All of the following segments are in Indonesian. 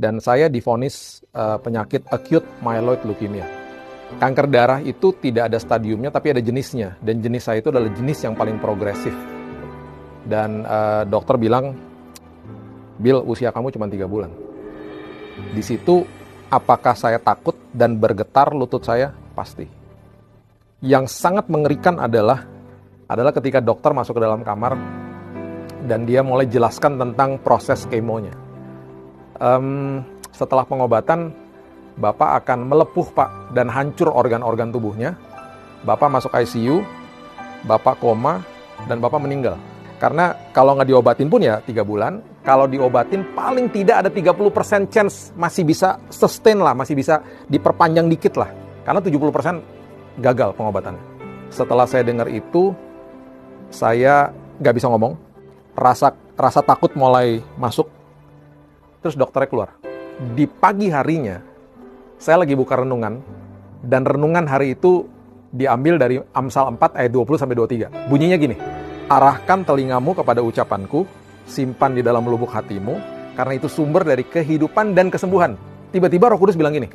Dan saya divonis penyakit acute myeloid leukemia. Kanker darah itu tidak ada stadiumnya, tapi ada jenisnya. Dan jenis saya itu adalah jenis yang paling progresif. Dan dokter bilang, Bill, usia kamu cuma 3 bulan. Di situ, apakah saya takut dan bergetar lutut saya? Pasti. Yang sangat mengerikan adalah ketika dokter masuk ke dalam kamar dan dia mulai jelaskan tentang proses kemonya. Setelah pengobatan, Bapak akan melepuh, Pak, dan hancur organ-organ tubuhnya. Bapak masuk ICU, Bapak koma, dan Bapak meninggal. Karena kalau nggak diobatin pun ya 3 bulan, kalau diobatin paling tidak ada 30% chance masih bisa sustain lah, masih bisa diperpanjang dikit lah. Karena 70% gagal pengobatannya. Setelah saya dengar itu, saya nggak bisa ngomong, rasa takut mulai masuk, terus dokternya keluar. Di pagi harinya, saya lagi buka renungan, dan renungan hari itu diambil dari Amsal 4 ayat 20-23. Bunyinya gini, arahkan telingamu kepada ucapanku, simpan di dalam lubuk hatimu, karena itu sumber dari kehidupan dan kesembuhan. Tiba-tiba Roh Kudus bilang gini,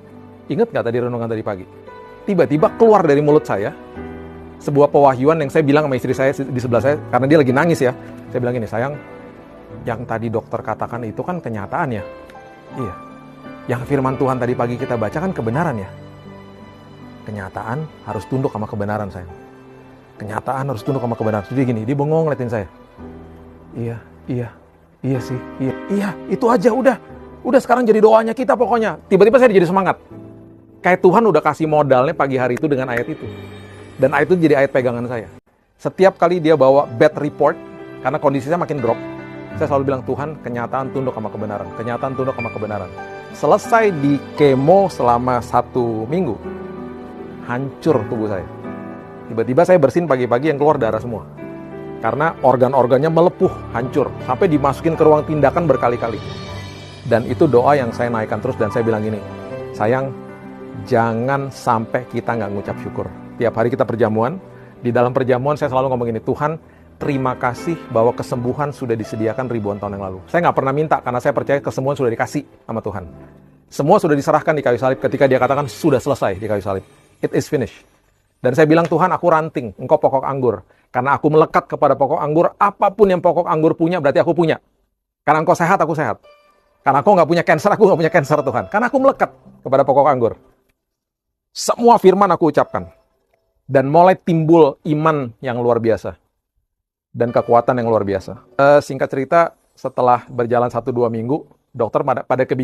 ingat nggak tadi renungan tadi pagi? Tiba-tiba keluar dari mulut saya, sebuah pewahyuan yang saya bilang sama istri saya di sebelah saya, karena dia lagi nangis ya. Saya bilang gini, sayang, yang tadi dokter katakan itu kan kenyataan ya? Iya. Yang firman Tuhan tadi pagi kita baca kan kebenaran ya? Kenyataan harus tunduk sama kebenaran, sayang. Kenyataan harus tunduk sama kebenaran. Jadi gini, dia bengong ngeliatin saya. Iya sih, iya, itu aja udah sekarang jadi doanya kita pokoknya. Tiba-tiba saya jadi semangat. Kayak Tuhan udah kasih modalnya pagi hari itu dengan ayat itu. Dan ayat itu jadi ayat pegangan saya. Setiap kali dia bawa bad report, karena kondisinya makin drop, saya selalu bilang, Tuhan, kenyataan tunduk sama kebenaran. Kenyataan tunduk sama kebenaran. Selesai di kemo selama 1 minggu, hancur tubuh saya. Tiba-tiba saya bersin pagi-pagi yang keluar darah semua. Karena organ-organnya melepuh, hancur. Sampai dimasukin ke ruang tindakan berkali-kali. Dan itu doa yang saya naikkan terus, dan saya bilang gini, sayang, jangan sampai kita nggak ngucap syukur. Tiap hari kita perjamuan, di dalam perjamuan saya selalu ngomong gini, Tuhan, terima kasih bahwa kesembuhan sudah disediakan ribuan tahun yang lalu. Saya nggak pernah minta, karena saya percaya kesembuhan sudah dikasih sama Tuhan. Semua sudah diserahkan di kayu salib ketika dia katakan sudah selesai di kayu salib. It is finished. Dan saya bilang, Tuhan, aku ranting, engkau pokok anggur. Karena aku melekat kepada pokok anggur, apapun yang pokok anggur punya, berarti aku punya. Karena engkau sehat, aku sehat. Karena engkau nggak punya cancer, aku nggak punya cancer, Tuhan. Karena aku melekat kepada pokok anggur. Semua firman aku ucapkan. Dan mulai timbul iman yang luar biasa. Dan kekuatan yang luar biasa. Singkat cerita, setelah berjalan 1-2 minggu, dokter pada